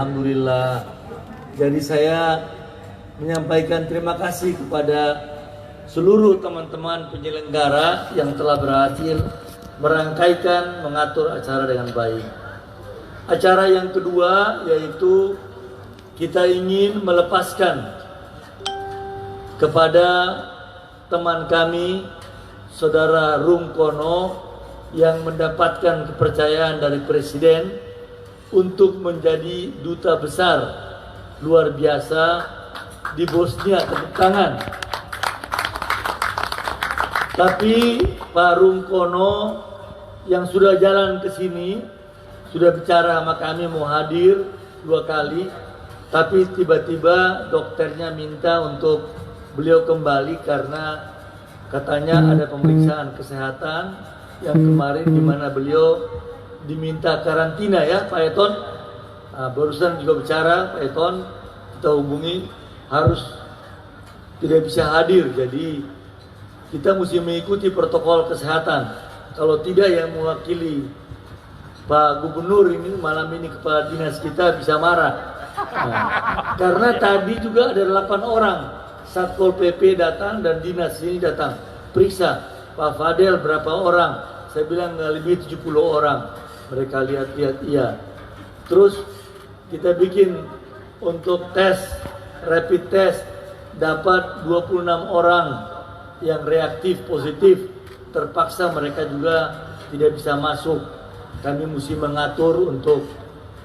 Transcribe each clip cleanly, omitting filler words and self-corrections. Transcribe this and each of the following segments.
alhamdulillah. Jadi saya menyampaikan terima kasih kepada seluruh teman-teman penyelenggara yang telah berhasil merangkaikan mengatur acara dengan baik. Acara yang kedua yaitu kita ingin melepaskan kepada teman kami Saudara Rungkono yang mendapatkan kepercayaan dari Presiden untuk menjadi duta besar luar biasa di Bosnia. Tepuk tangan. Tapi Pak Rungkono yang sudah jalan ke sini sudah bicara sama kami mau hadir 2 kali, tapi tiba-tiba dokternya minta untuk beliau kembali karena katanya ada pemeriksaan kesehatan yang kemarin di mana beliau diminta karantina ya Pak Eton. Nah, barusan juga bicara Pak Eton, kita hubungi harus tidak bisa hadir, jadi kita mesti mengikuti protokol kesehatan. Kalau tidak yang mewakili Pak Gubernur ini malam ini kepala dinas kita bisa marah. Nah, karena tadi juga ada 8 orang Satpol PP datang dan dinas ini datang periksa Pak Fadel berapa orang. Saya bilang nggak lebih 70 orang. Mereka lihat-lihat iya. Terus kita bikin untuk tes, rapid test dapat 26 orang yang reaktif positif. Terpaksa mereka juga tidak bisa masuk. Kami mesti mengatur untuk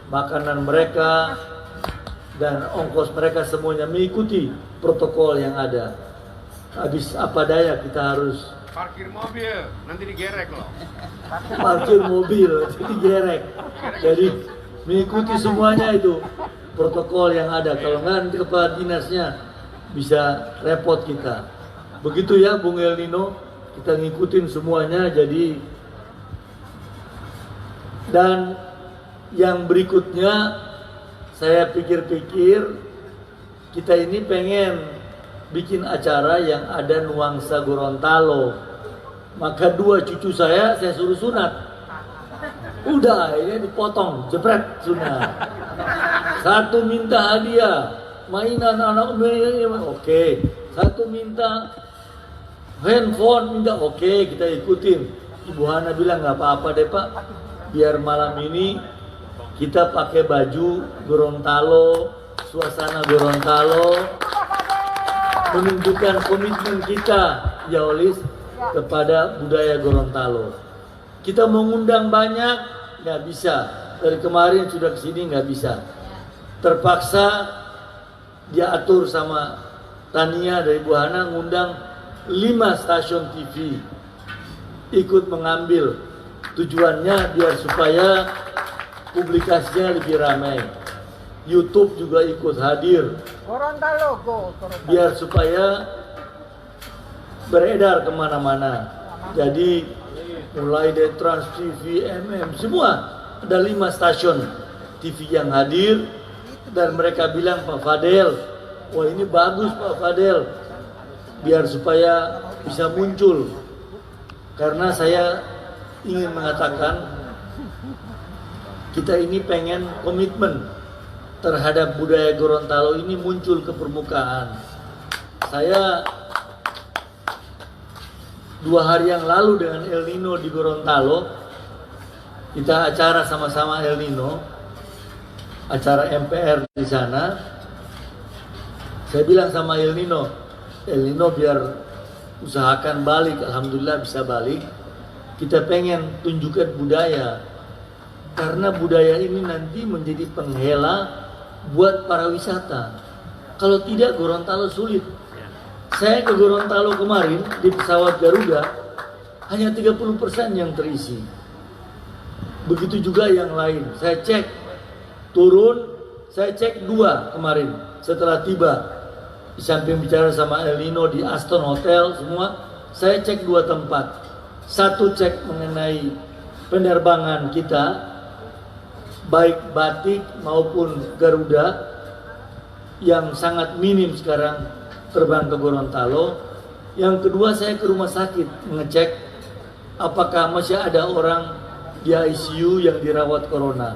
makanan mereka dan ongkos mereka semuanya mengikuti protokol yang ada. Habis apa daya kita harus parkir mobil, nanti digerek loh. Parkir mobil, jadi digerek. Jadi mengikuti semuanya itu protokol yang ada. Kalau nggak nanti kepala dinasnya bisa repot kita. Begitu ya Bung El Nino, kita ngikutin semuanya. Jadi dan yang berikutnya saya pikir-pikir kita ini pengen bikin acara yang ada nuansa Gorontalo. Maka 2 cucu saya suruh sunat. Udah ini dipotong, jepret sunat. 1 minta hadiah, mainan anak oke. 1 minta handphone, minta oke, kita ikutin. Ibu Hana bilang nggak apa-apa deh Pak, biar malam ini kita pakai baju Gorontalo, suasana Gorontalo, menunjukkan komitmen kita ya Olis kepada budaya Gorontalo. Kita mengundang banyak nggak bisa, dari kemarin sudah kesini nggak bisa, terpaksa dia atur sama Tania dari Bu Hana ngundang 5 stasiun TV ikut mengambil. Tujuannya biar supaya publikasinya lebih ramai. YouTube juga ikut hadir. Gorontalo, biar supaya beredar kemana-mana. Jadi mulai dari Trans TV, MM, semua ada 5 stasiun TV yang hadir dan mereka bilang Pak Fadel, wah ini bagus Pak Fadel, biar supaya bisa muncul. Karena saya ingin mengatakan kita ini pengen komitmen terhadap budaya Gorontalo ini muncul ke permukaan. Saya 2 hari yang lalu dengan El Nino di Gorontalo, kita acara sama-sama El Nino, acara MPR di sana. Saya bilang sama El Nino biar usahakan balik, alhamdulillah bisa balik. Kita pengen tunjukkan budaya, karena budaya ini nanti menjadi penghela buat para wisata. Kalau tidak Gorontalo sulit. Saya ke Gorontalo kemarin di pesawat Garuda hanya 30% yang terisi. Begitu juga yang lain. Saya cek turun, saya cek 2 kemarin setelah tiba. Di samping bicara sama El Nino di Aston Hotel semua, saya cek 2 tempat. 1 cek mengenai penerbangan kita, baik Batik maupun Garuda yang sangat minim sekarang terbang ke Gorontalo. Yang kedua saya ke rumah sakit mengecek apakah masih ada orang di ICU yang dirawat corona.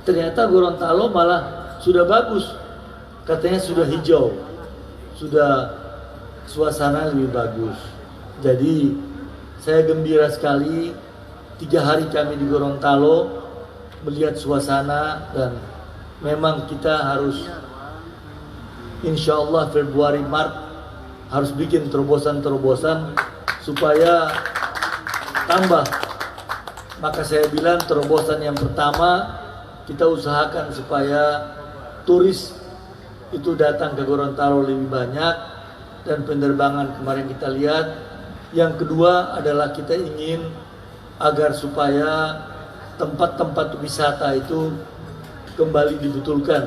Ternyata Gorontalo malah sudah bagus, katanya sudah hijau, sudah suasana lebih bagus. Jadi saya gembira sekali 3 hari kami di Gorontalo melihat suasana, dan memang kita harus insya Allah Februari Maret harus bikin terobosan-terobosan supaya tambah. Maka saya bilang terobosan yang pertama, kita usahakan supaya turis itu datang ke Gorontalo lebih banyak, dan penerbangan kemarin kita lihat. Yang kedua adalah kita ingin agar supaya tempat-tempat wisata itu kembali dibetulkan.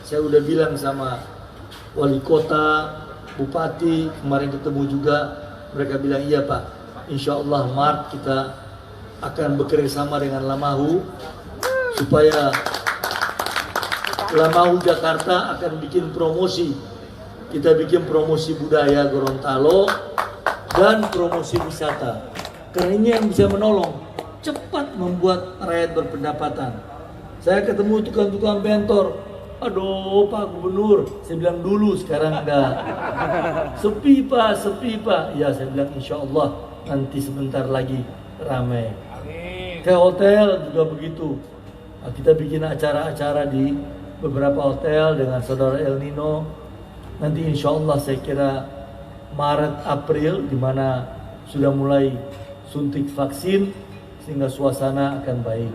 Saya udah bilang sama wali kota, bupati, kemarin ketemu juga, mereka bilang iya Pak, insya Allah Maret kita akan bekerjasama dengan Lamahu supaya Lamahu Jakarta akan bikin promosi. Kita bikin promosi budaya Gorontalo dan promosi wisata. Karena ini yang bisa menolong cepat membuat rakyat berpendapatan. Saya ketemu tukang-tukang bentor, aduh Pak Gubernur, saya bilang dulu, sekarang enggak. Sepi Pak. Ya saya bilang insya Allah nanti sebentar lagi ramai. Ke hotel juga begitu. Nah, kita bikin acara-acara di beberapa hotel dengan saudara El Nino. Nanti insya Allah saya kira Maret April, di mana sudah mulai suntik vaksin, sehingga suasana akan baik.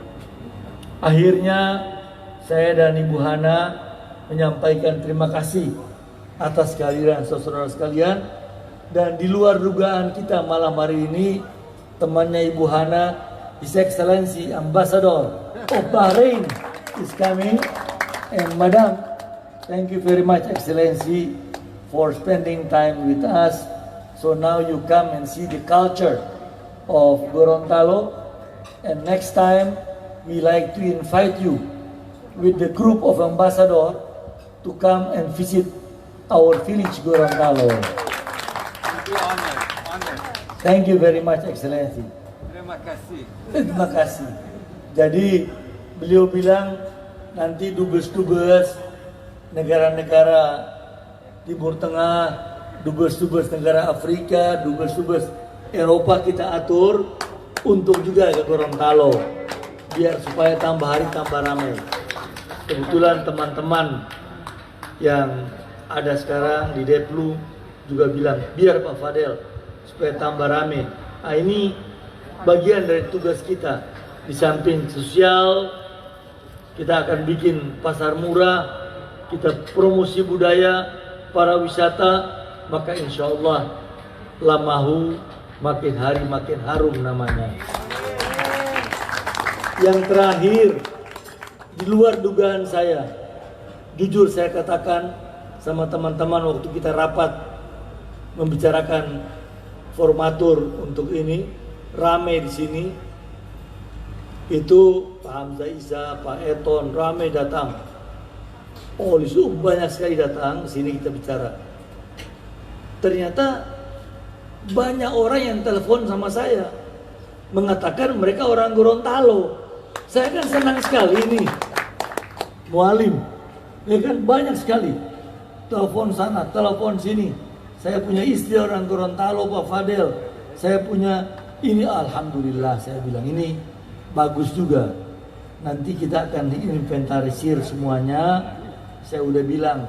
Akhirnya saya dan Ibu Hana menyampaikan terima kasih atas kehadiran saudara sekalian, dan di luar dugaan kita malam hari ini temannya Ibu Hana, His Excellency Ambassador of Bahrain is coming. And Madam, thank you very much Excellency for spending time with us. So now you come and see the culture of Gorontalo, and next time we like to invite you with the group of ambassador to come and visit our village Gorontalo. Honor. Thank you very much Excellency. Terima kasih. Terima kasih. Jadi beliau bilang nanti dubes-dubes negara-negara Timur Tengah, dubes-dubes negara Afrika, dubes-dubes Eropa kita atur untuk juga ke Gorontalo, biar supaya tambah hari tambah ramai. Kebetulan teman-teman yang ada sekarang di Deplu juga bilang biar Pak Fadel supaya tambah ramai. Nah, ini bagian dari tugas kita. Di samping sosial, kita akan bikin pasar murah, kita promosi budaya, para wisata, maka insya Allah Lamahu makin hari makin harum namanya. Yang terakhir, di luar dugaan saya, jujur saya katakan sama teman-teman waktu kita rapat membicarakan formatur untuk ini, rame di sini, itu Pak Hamzah Isa, Pak Eton, rame datang. Oh, itu banyak sekali datang sini kita bicara. Ternyata banyak orang yang telepon sama saya mengatakan mereka orang Gorontalo. Saya kan senang sekali ini, mualim, ya kan banyak sekali telepon sana, telepon sini. Saya punya istri orang Gorontalo Pak Fadel. Saya punya ini, alhamdulillah. Saya bilang ini bagus juga. Nanti kita akan inventarisir semuanya. Saya udah bilang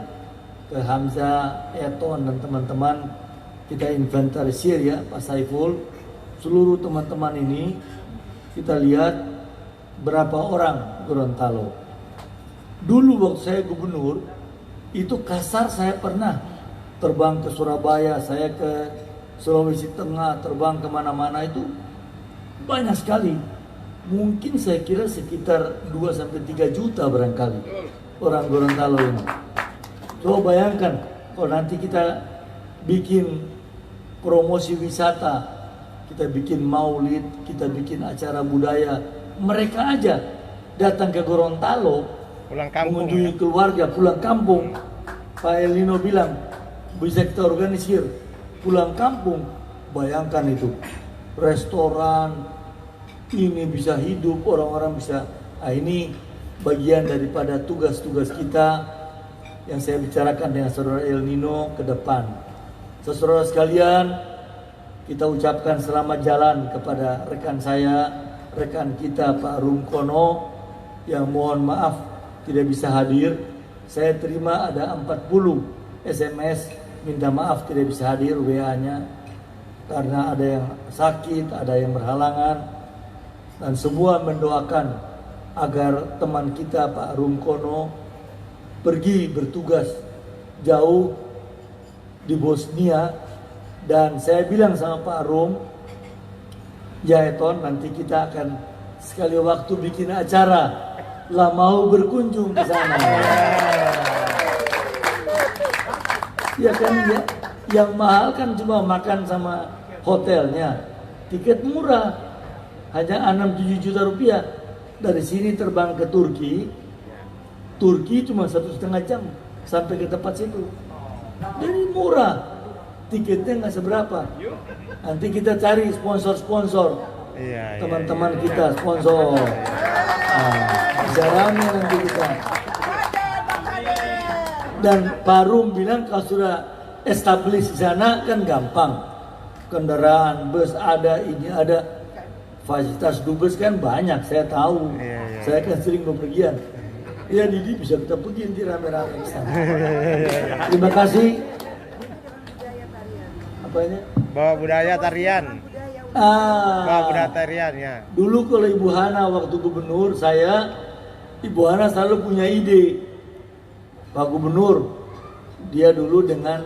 ke Hamzah, Eton dan teman-teman, kita inventarisir ya Pak Saiful, seluruh teman-teman ini kita lihat berapa orang Gorontalo. Dulu waktu saya gubernur, itu kasar saya pernah terbang ke Surabaya, saya ke Sulawesi Tengah, terbang kemana-mana itu banyak sekali. Mungkin saya kira sekitar 2-3 juta barangkali orang Gorontalo ini. Coba bayangkan kalau nanti kita bikin promosi wisata, kita bikin maulid, kita bikin acara budaya, mereka aja datang ke Gorontalo, Pulang kampung mengunjungi ya? keluarga, pulang kampung. Pak El Nino bilang bisa kita organisir pulang kampung. Bayangkan itu, restoran ini bisa hidup, orang-orang bisa. Nah, ini bagian daripada tugas-tugas kita yang saya bicarakan dengan saudara El Nino ke depan. Saudara sekalian, kita ucapkan selamat jalan kepada rekan saya, rekan kita Pak Rum Kono yang mohon maaf tidak bisa hadir. Saya terima ada 40 SMS minta maaf tidak bisa hadir, WA-nya karena ada yang sakit, ada yang berhalangan, dan semua mendoakan agar teman kita Pak Rum Kono pergi bertugas jauh di Bosnia. Dan saya bilang sama Pak Rum, ya Eton, nanti kita akan sekali waktu bikin acara lah, mau berkunjung ke sana. Ya kan, ya, yang mahal kan cuma makan sama hotelnya. Tiket murah hanya 6-7 juta rupiah. Dari sini terbang ke Turki cuma 1,5 jam sampai ke tempat situ. Jadi murah, tiketnya nggak seberapa. Nanti kita cari sponsor-sponsor, teman-teman kita sponsor. Bisa rame nanti kita. Dan Pak Rum bilang kalau sudah establish di sana kan gampang. Kendaraan, bus ada, ini ada. Fasilitas dubes kan banyak, saya tahu. Saya kan sering bepergian. Ya Didi bisa kita pergi nanti rame-rame ke sana. Terima kasih. Apanya? Bawa budaya tarian. Bawa budaya tarian ya. Dulu kalau Ibu Hana waktu gubernur, Ibu Hana selalu punya ide. Pak Gubernur, dia dulu dengan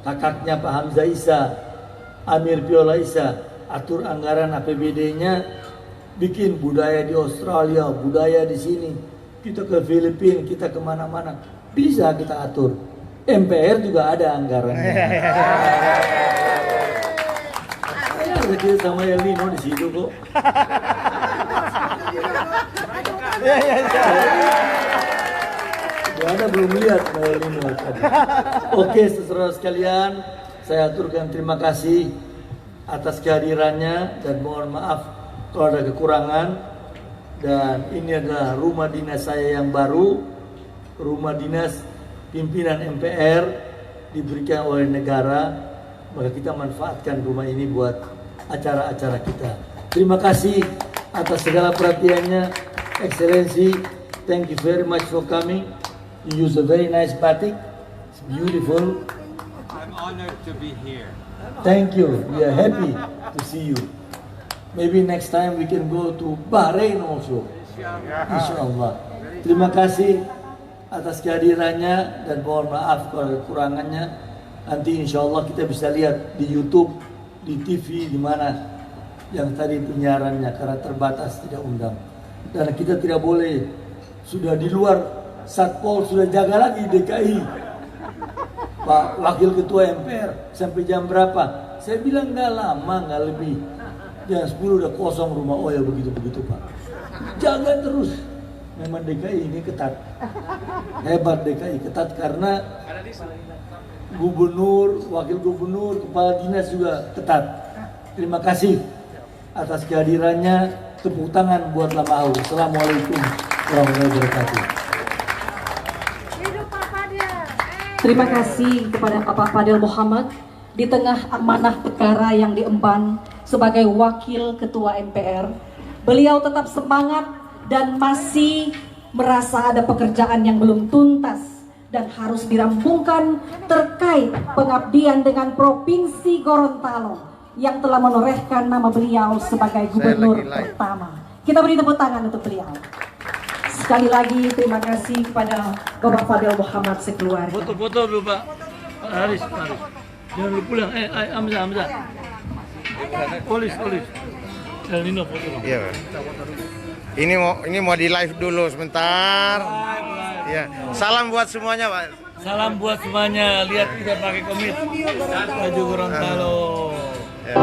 kakaknya Pak Hamzah Isa, Amir Piola Isa, atur anggaran APBD-nya, bikin budaya di Australia, budaya di sini. Kita ke Filipina, kita kemana-mana, bisa kita atur. MPR juga ada anggarannya. Saya kecil sama El Nino di situ kok. Anda belum lihat El Nino tadi. Oke, saudara sekalian, saya aturkan terima kasih atas kehadirannya dan mohon maaf kalau ada kekurangan. Dan ini adalah rumah dinas saya yang baru, rumah dinas pimpinan MPR diberikan oleh negara, maka kita manfaatkan rumah ini buat acara-acara kita. Terima kasih atas segala perhatiannya, Excellency. Thank you very much for coming. You use a very nice batik. It's beautiful. I'm honored to be here. Thank you. We are happy to see you. Maybe next time we can go to Bahrain also. Insyaallah. Terima kasih atas kehadirannya dan mohon maaf kalau kekurangannya. Nanti insyaallah kita bisa lihat di YouTube, di TV, di mana yang tadi penyiarannya karena terbatas tidak undang. Dan kita tidak boleh, sudah di luar Satpol sudah jaga lagi DKI. Pak Wakil Ketua MPR sampai jam berapa? Saya bilang nggak lama, nggak lebih. Jam 10 udah kosong rumah. Oh ya begitu-begitu Pak. Jaga terus. Memang DKI ini ketat. Hebat DKI, ketat karena gubernur, wakil gubernur, kepala dinas juga ketat. Terima kasih atas kehadirannya. Tepuk tangan buat Lamau. Assalamualaikum warahmatullahi wabarakatuh. Terima kasih kepada Bapak Fadil Muhammad di tengah amanah perkara yang diemban sebagai Wakil Ketua MPR. Beliau tetap semangat dan masih merasa ada pekerjaan yang belum tuntas dan harus dirampungkan terkait pengabdian dengan Provinsi Gorontalo yang telah menorehkan nama beliau sebagai gubernur pertama. Kita beri tepuk tangan untuk beliau. Sekali lagi terima kasih kepada Bapak Fadil Muhammad sekeluarga. Foto-foto dulu Pak. Pak Haris. Jangan lupa pulang. Hamzah. Polis. El Nino foto. Iya. Ini mau di live dulu sebentar. Ya. Salam buat semuanya, Pak. Salam buat semuanya. Lihat kita pakai komit baju Gorontalo. Ya.